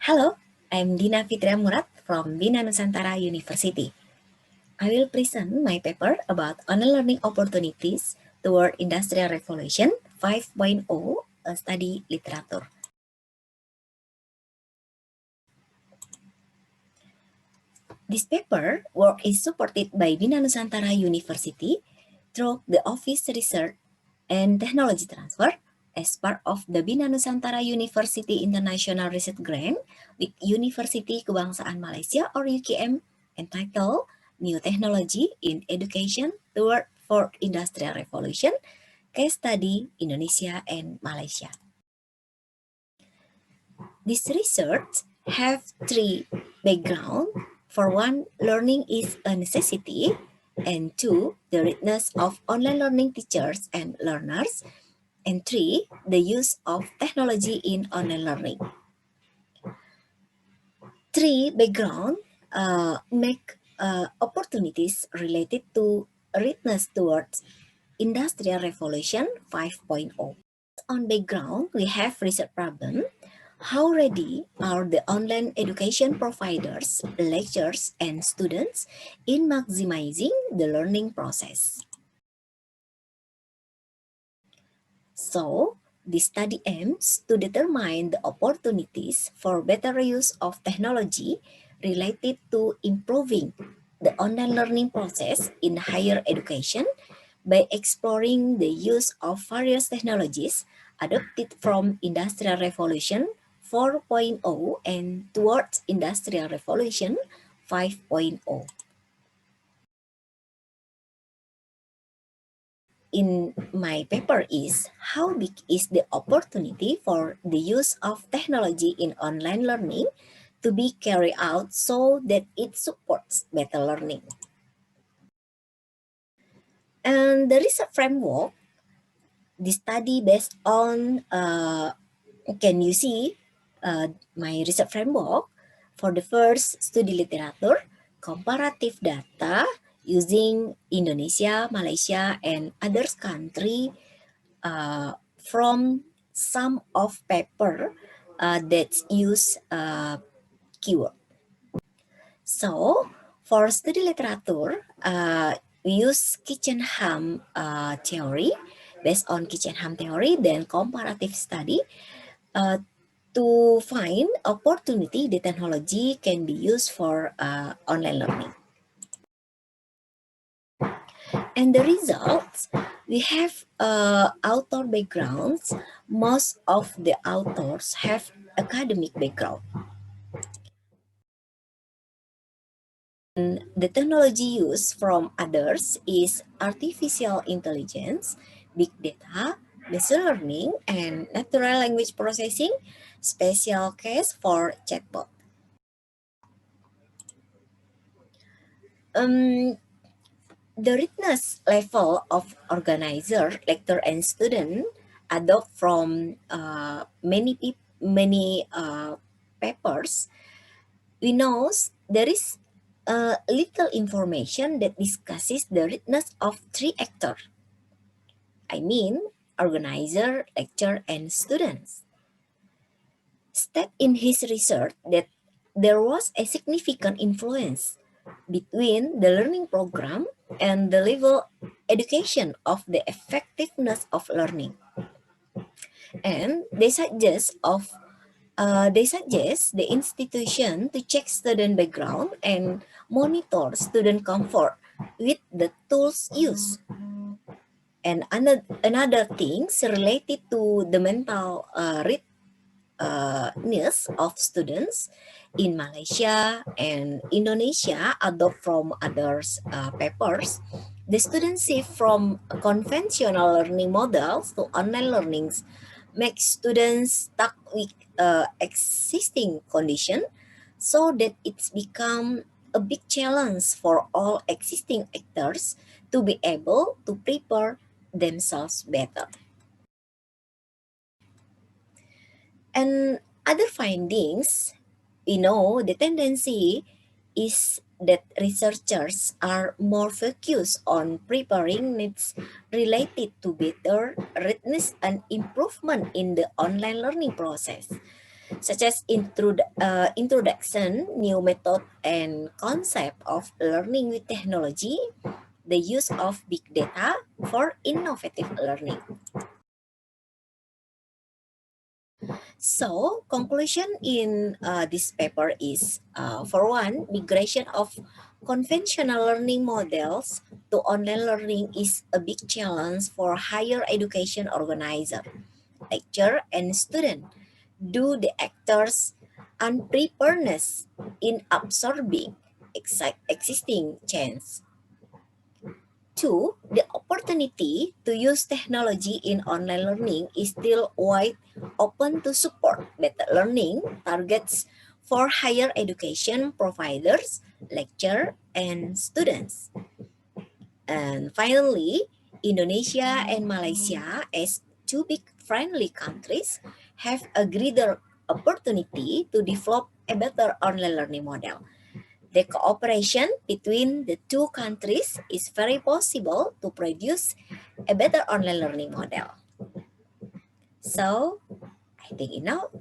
Hello, I'm Dina Fitria Murad from Bina Nusantara University. I will present my paper about online learning opportunities toward Industrial Revolution 5.0, a study literature. This paper work is supported by Bina Nusantara University through the Office Research and Technology Transfer as part of the Bina Nusantara University International Research Grant with University Kebangsaan Malaysia or UKM entitled New Technology in Education Toward Fourth Industrial Revolution, Case Study Indonesia and Malaysia. This research have three background. For one, learning is a necessity, and two, the readiness of online learning teachers and learners, and three, the use of technology in online learning. Three background make opportunities related to readiness towards Industrial Revolution 5.0. On background, we have research problem. How ready are the online education providers, lecturers, and students in maximizing the learning process? So, this study aims to determine the opportunities for better use of technology related to improving the online learning process in higher education by exploring the use of various technologies adopted from Industrial Revolution 4.0 and towards Industrial Revolution 5.0. In my paper is how big is the opportunity for the use of technology in online learning to be carried out so that it supports better learning. And the research framework, the study based on, can you see my research framework? For the first, study literature, comparative data using Indonesia, Malaysia, and others country from some of paper that use keyword. So for study literature, we use Kitchenham theory. Based on Kitchenham theory, then comparative study to find opportunity the technology can be used for online learning. And the results, we have author backgrounds. Most of the authors have academic background. And the technology used from others is artificial intelligence, big data, machine learning, and natural language processing, special case for chatbot. The readiness level of organizer, lecturer, and student adopt from many papers. We know there is little information that discusses the readiness of three actors. I mean, organizer, lecturer, and students. State in his research that there was a significant influence between the learning program and the level education of the effectiveness of learning. And they suggest the institution to check student background and monitor student comfort with the tools used. And another things related to the mental readiness of students in Malaysia and Indonesia adopt from others papers. The students shift from conventional learning models to online learnings make students stuck with existing condition so that it's become a big challenge for all existing actors to be able to prepare themselves better. And other findings, we know the tendency is that researchers are more focused on preparing needs related to better readiness and improvement in the online learning process. such as introduction, new method and concept of learning with technology, the use of big data for innovative learning. So, conclusion in this paper is, for one, migration of conventional learning models to online learning is a big challenge for higher education organizer, lecturer, and student. Do the actors unpreparedness in absorbing existing change. Two, the opportunity to use technology in online learning is still wide open to support better learning targets for higher education providers, lecturer, and students. And finally, Indonesia and Malaysia, as two big friendly countries, have a greater opportunity to develop a better online learning model. The cooperation between the two countries is very possible to produce a better online learning model. So, I think enough.